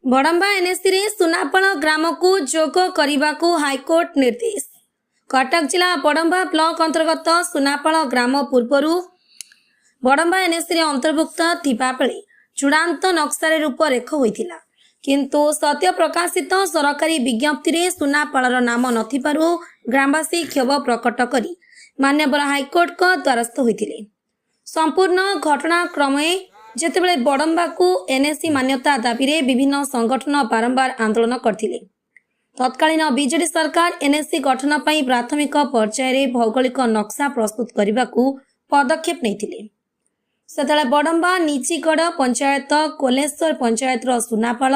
Badamba NSC रे सुनापल ग्राम को जोग करने को हाईकोर्ट निर्देश। कटक जिला बड़म्बा ब्लॉक अंतर्गत सुनापल ग्राम पूर्वर बड़म्बा एनएससी रे अंतर्भुक्त थिबा बेले चूड़ांत नक्शारे रूपरेख होइथिला, किंतु सत्य प्रकाशित सरकारी विज्ञप्ति रे सुनापलर नाम नथिबारु ग्रामवासी क्षोभ प्रकट करी मान्यवर हाईकोर्ट को द्वारस्थ होइथिले। संपूर्ण घटनाक्रमे जेतेबेले बड़म्बा को एनएससी मान्यता दाबी रे विभिन्न संगठन बारंबार आंदोलन करथिले। तत्कालीन बीजेडी सरकार एनएससी गठन पई प्राथमिक पर्याय रे भौगोलिक नक्शा प्रस्तुत करने को पदक्षेप नैथिले। सेतले बड़म्बा निचिगढ़ पंचायत, कोलेश्वर पंचायत सुनापाल,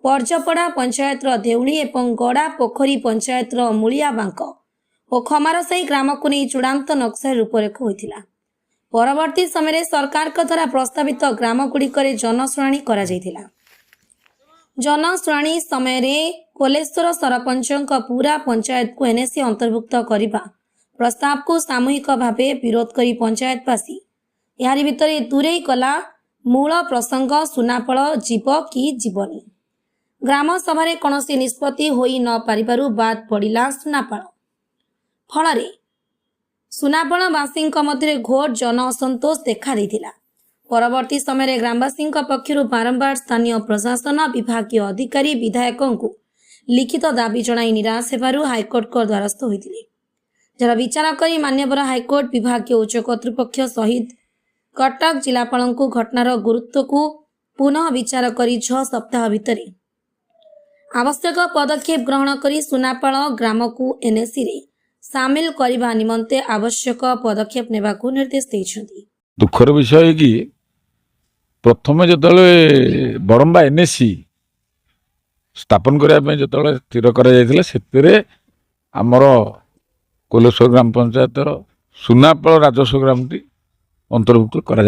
पर्जपड़ा पंचायत देउली एवं गड़ा पोखरी पंचायत मूलिया बांक और खमारसाई ग्राम को नहीं चूड़ांत नक्शा रूपरेख होइथिला। परवर्ती समय सरकार द्वारा प्रस्तावित ग्राम गुड़िक जनशुणाणी करा जायथिला। जनशुणाणी समय कोलेश्वर सरपंच पूरा पंचायत को एनएससी अंतर्भुक्त करने प्रस्ताव को सामूहिक भाव विरोध करी पंचायतवासी यारी भितर दूरे गला मूल प्रसंग सुनापल जीव कि जीवनी। ग्राम सभा कौन निष्पत्ति होई न पारिबारु बाद पड़ा सुनापाल। फल सुनापलवासी मध्य घोर जन असंतोष देखा देथिला। परवर्ती समय ग्रामवासी पक्षर बारंबार स्थानीय प्रशासन, विभागीय अधिकारी, विधायकों को लिखित दाबी जणाई निराश हेबारु हाईकोर्ट को द्वारस्थ होइथिले। जार विचार करी मान्यवर हाईकोर्ट विभागीय उच्च कर्तृपक्ष सहित कटक जिलापाल को घटनार गुरुत्व को पुनः विचार करी 6 सप्ताह भितर आवश्यक पदक्षेप ग्रहण करी सुनापाल ग्राम को एनएससी रे सामिल करने निमंते आवश्यक पदक्षेप नेबा को निर्देश देइछन्ति। दुखर विषय कि प्रथम जो बड़म्बा एनएससी स्थापन करने जो स्थिर कर आमर कोलेश्वर ग्राम पंचायत सुनापाल राजस्व ग्राम टी अंतर्भुक्त करा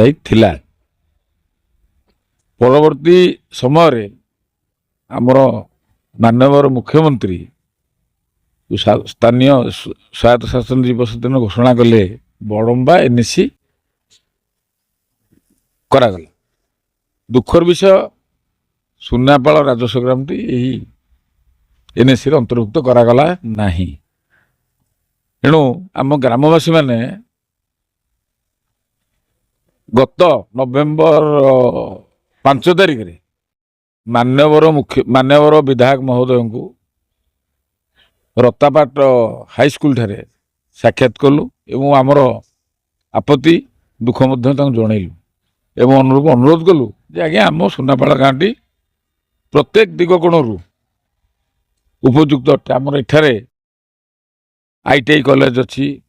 परवर्ती समय आमर माननीय मुख्यमंत्री स्थानीय स्वायत्त शासन दिवस दिन घोषणा कले बड़म्बा एनएससी करागला। दुखर विषय सुनापाल राजस्व ग्राम टी एनएससी अंतर्भुक्त करागला नाही। तेणु आम ग्रामवासी माने गत नवेम्बर 5 तारिख रे मान्यवर विधायक महोदय को रत्तापाट हाईस्कल ठारे साक्षात कलु एवं आमर आपत्ति दुख जनइलु एवं अनुरोध कलु जे आज्ञा आम सुनापाल गाँटी प्रत्येक दिग कोणरू उपयुक्त अटे। आमर एठारे आईटीआई कॉलेज अच्छी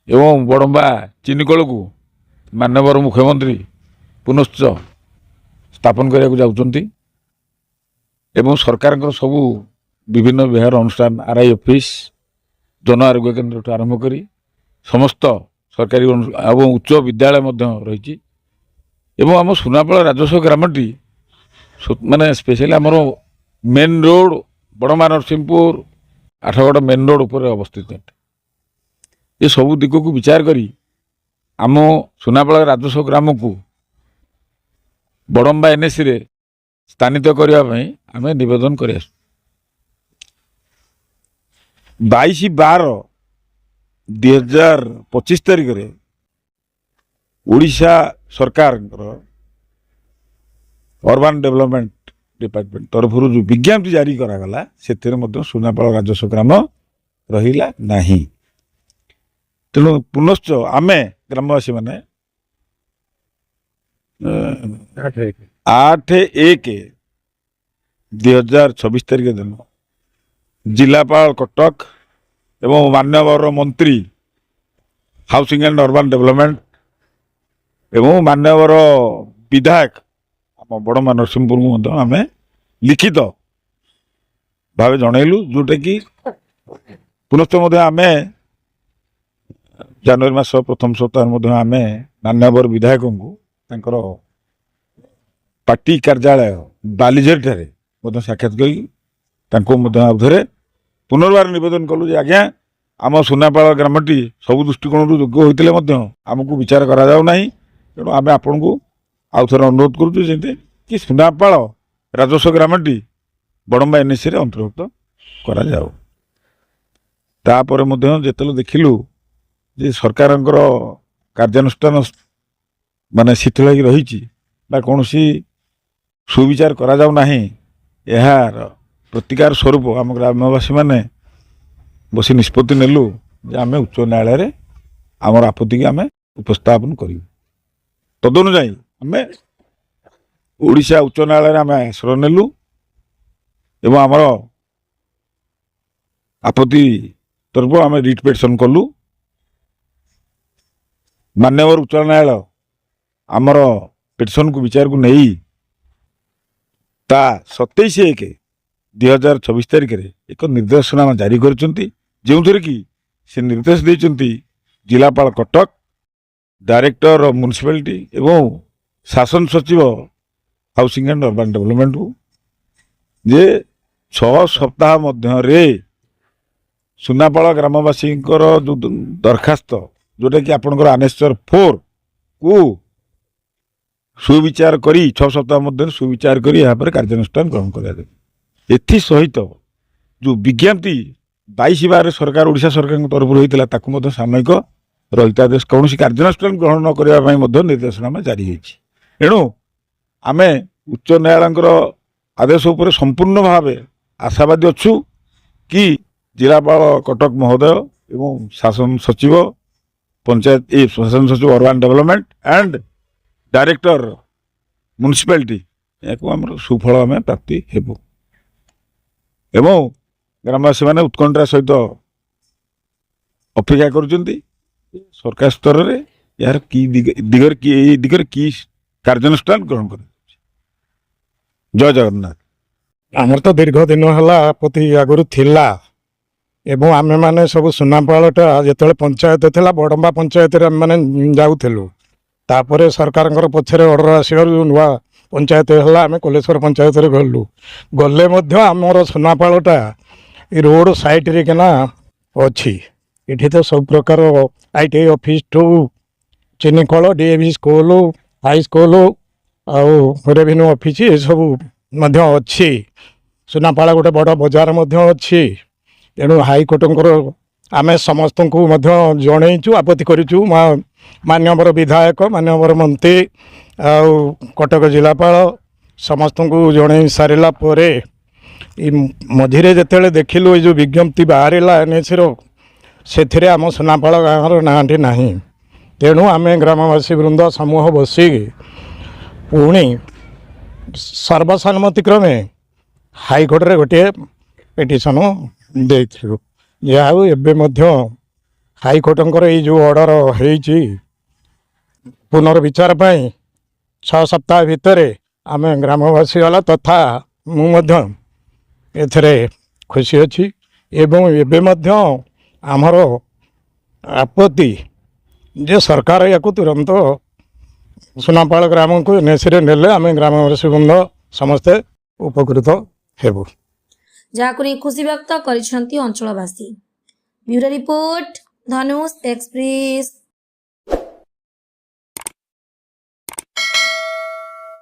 एवं बड़म्बा चिनिकल को माननीय मुख्यमंत्री पुनश्च स्थापन करने को जाउछन्ति एवं सरकार सबू विभिन्न विहार अनुष्ठान आरआई ऑफिस जन आरोग्य केन्द्र आरंभ करी समस्त सरकारी एवं उच्च विद्यालय रही एवं आम सुनापाल राजस्व ग्रामटी माने स्पेशली आमर main road Badamba Narasinghpur Athagarh main road उपर अवस्थित ये सबू दिग को विचार करी आम सुनापाल राजस्व ग्राम को बड़म्बा एनएससी रे स्थानित करने आम नवेदन कर 22/12/2025 तारिख रे ओडिशा सरकार अर्बन डेवलपमेंट डिपार्टमेंट तरफ जो विज्ञप्ति जारी करागला से सुनापाल राजस्व ग्राम रहिला नाही। तेणु पुनश्च आमे ग्रामवासी माने 8/1/2026 तारिख दिन जिलापाल कटक एवं मान्यवर मंत्री हाउसिंग एंड अर्बन डेवलपमेंट एवं मान्यवर विधायक आम बड़मा नरसिंहपुर को आम लिखित भाव जनइलु जोटा कि पुनश्च आम जनवरी मास प्रथम सप्ताह आम मान्यवर विधायकों को पार्टी कार्यालय बालीझर ठारे साक्षात कर पुनर्बार निवेदन कलु जे आज्ञा आम सुनापाल ग्रामटी सब दृष्टिकोण योग्य होते आमको विचार करा जाऊ नाही। तेणु आम आपन को आउ थे अनुरोध करुँ कि सुनापाल ରାଜସ୍ୱ ଗ୍ରାମଟି ବଡ଼ମ୍ବା ଏନ୍ଏସିରେ ଅନ୍ତର୍ଭୁକ୍ତ କରାଯାଉ। ତାପରେ ମଧ୍ୟ ଯେତେବେଳେ ଦେଖିଲୁ ଯେ ସରକାରଙ୍କର କାର୍ଯ୍ୟାନୁଷ୍ଠାନ ମାନେ ଶିଥିଳ ହେଇକି ରହିଛି ବା କୌଣସି ସୁବିଚାର କରାଯାଉ ନାହିଁ, ଏହାର ପ୍ରତିକାର ସ୍ୱରୂପ ଆମ ଗ୍ରାମବାସୀମାନେ ବସି ନିଷ୍ପତ୍ତି ନେଲୁ ଯେ ଆମେ ଉଚ୍ଚ ନ୍ୟାୟାଳୟରେ ଆମର ଆପତ୍ତିକି ଆମେ ଉପସ୍ଥାପନ କରିବୁ। ତଦନୁଯାୟୀ ଆମେ ଓଡ଼ିଶା ଉଚ୍ଚ ନ୍ୟାୟାଳୟରେ ଆମେ ଆଶ୍ରୟ ନେଲୁ ଏବଂ ଆମର ଆପତ୍ତି ତରଫ ଆମେ ରିଟ୍ ପିଟିସନ୍ କଲୁ। ମାନ୍ୟବର ଉଚ୍ଚ ନ୍ୟାୟାଳୟ ଆମର ପିଟିସନକୁ ବିଚାରକୁ ନେଇ ତା 27/1/2024 ତାରିଖରେ ଏକ ନିର୍ଦ୍ଦେଶନାମା ଜାରି କରିଛନ୍ତି, ଯେଉଁଥିରେ କି ସେ ନିର୍ଦ୍ଦେଶ ଦେଇଛନ୍ତି ଜିଲ୍ଲାପାଳ କଟକ, ଡାଇରେକ୍ଟର ଅଫ୍ ମ୍ୟୁନିସିପାଲିଟି ଏବଂ ଶାସନ ସଚିବ ହାଉସିଂ ଆଣ୍ଡ ଅର୍ବାନ୍ ଡେଭଲପମେଣ୍ଟକୁ ଯେ 6 ସପ୍ତାହ ମଧ୍ୟରେ ସୁନାପାଳ ଗ୍ରାମବାସୀଙ୍କର ଯେଉଁ ଦରଖାସ୍ତ ଯେଉଁଟାକି ଆପଣଙ୍କର ଆନେକ୍ସଚର 4 କୁ ସୁବିଚାର କରି 6 ସପ୍ତାହ ମଧ୍ୟରେ ସୁବିଚାର କରି ଏହା ପରେ କାର୍ଯ୍ୟାନୁଷ୍ଠାନ ଗ୍ରହଣ କରାଯାଏ। ଏଥିସହିତ ଯେଉଁ ବିଜ୍ଞପ୍ତି 22/12 ସରକାର ଓଡ଼ିଶା ସରକାରଙ୍କ ତରଫରୁ ହୋଇଥିଲା ତାକୁ ମଧ୍ୟ ସାମୟିକ ରହିତାଦେଶ କୌଣସି କାର୍ଯ୍ୟାନୁଷ୍ଠାନ ଗ୍ରହଣ ନ କରିବା ପାଇଁ ମଧ୍ୟ ନିର୍ଦ୍ଦେଶନାମା ଜାରି ହୋଇଛି। ଏଣୁ ଆମେ ଉଚ୍ଚ ନ୍ୟାୟାଳୟଙ୍କର ଆଦେଶ ଉପରେ ସମ୍ପୂର୍ଣ୍ଣ ଭାବେ ଆଶାବାଦୀ ଅଛୁ କି ଜିଲ୍ଲାପାଳ କଟକ ମହୋଦୟ ଏବଂ ଶାସନ ସଚିବ ଶାସନ ସଚିବ urban development and director municipality ଏହାକୁ ଆମର ସୁଫଳ ଆମେ ପ୍ରାପ୍ତି ହେବୁ ଏବଂ ଗ୍ରାମବାସୀମାନେ ଉତ୍କଣ୍ଠାର ସହିତ ଅପେକ୍ଷା କରୁଛନ୍ତି ସରକାର ସ୍ତରରେ ଏହାର କି ଦିଗରେ ଏଇ ଦିଗରେ କି କାର୍ଯ୍ୟାନୁଷ୍ଠାନ ଗ୍ରହଣ କରାଯାଉଛି। ଜୟ ଜଗନ୍ନାଥ। ଆମର ତ ଦୀର୍ଘ ଦିନ ହେଲା ଆପତ୍ତି ଆଗରୁ ଥିଲା ଏବଂ ଆମେମାନେ ସବୁ ସୁନାପାଳଟା ଯେତେବେଳେ ପଞ୍ଚାୟତ ଥିଲା ବଡ଼ମ୍ବା ପଞ୍ଚାୟତରେ ଆମେମାନେ ଯାଉଥିଲୁ। ତାପରେ ସରକାରଙ୍କର ପଛରେ ଅର୍ଡ଼ର ଆସିବାରୁ ନୂଆ ପଞ୍ଚାୟତ ହେଲା, ଆମେ କଲେଶ୍ୱର ପଞ୍ଚାୟତରେ ଗଲେ ମଧ୍ୟ ଆମର ସୁନାପାଳଟା ଏ ରୋଡ଼ ସାଇଡ଼ରେ କିନା ଅଛି। ଏଠି ତ ସବୁ ପ୍ରକାର ITI ଅଫିସ୍ ଠୁ ଚିନିକଳ, DAV ସ୍କୁଲ, ହାଇସ୍କୁଲ ଆଉ ରେଭିନ୍ୟୁ ଅଫିସ୍ ଏସବୁ ମଧ୍ୟ ଅଛି। ସୁନାପାଳ ଗୋଟେ ବଡ଼ ବଜାର ମଧ୍ୟ ଅଛି। ତେଣୁ ହାଇକୋର୍ଟଙ୍କର ଆମେ ସମସ୍ତଙ୍କୁ ମଧ୍ୟ ଜଣେଇଛୁ, ଆପତ୍ତି କରିଛୁ। ମାନ୍ୟବର ବିଧାୟକ, ମାନ୍ୟବର ମନ୍ତ୍ରୀ ଆଉ କଟକ ଜିଲ୍ଲାପାଳ ସମସ୍ତଙ୍କୁ ଜଣେଇ ସାରିଲା ପରେ ଏ ମଝିରେ ଯେତେବେଳେ ଦେଖିଲୁ ଏ ଯେଉଁ ବିଜ୍ଞପ୍ତି ବାହାରିଲା NSର, ସେଥିରେ ଆମ ସୁନାପାଳ ଗାଁର ନାଁଟି ନାହିଁ। ତେଣୁ ଆମେ ଗ୍ରାମବାସୀ ବୃନ୍ଦ ସମୂହ ବସି ପୁଣି ସର୍ବସମ୍ମତି କ୍ରମେ ହାଇକୋର୍ଟରେ ଗୋଟିଏ ପିଟିସନ ଦେଇଥିଲୁ। ଯାହା ହେଉ ଏବେ ମଧ୍ୟ ହାଇକୋର୍ଟଙ୍କର ଏଇ ଯେଉଁ ଅର୍ଡ଼ର ହେଇଛି ପୁନର୍ବିଚାର ପାଇଁ 6 ସପ୍ତାହ ଭିତରେ ଆମେ ଗ୍ରାମବାସୀ ହେଲା ତଥା ମୁଁ ମଧ୍ୟ ଏଥିରେ ଖୁସି ଅଛି ଏବଂ ଏବେ ମଧ୍ୟ ଆମର ଆପତ୍ତି ଯେ ସରକାର ୟାକୁ ତୁରନ୍ତ ସୁନାପାଳ ଗ୍ରାମକୁ NSରେ ନେଲେ ଆମେ ଗ୍ରାମବାସୀ ବୃନ୍ଦ ସମସ୍ତେ ଉପକୃତ ହେବୁ। ଯାହାକୁ ନେଇ ଖୁସି ବ୍ୟକ୍ତ କରିଛନ୍ତି ଅଞ୍ଚଳବାସୀ। ବ୍ୟୁରୋ ରିପୋର୍ଟ, ଧନୁଷ ଏକ୍ସପ୍ରେସ।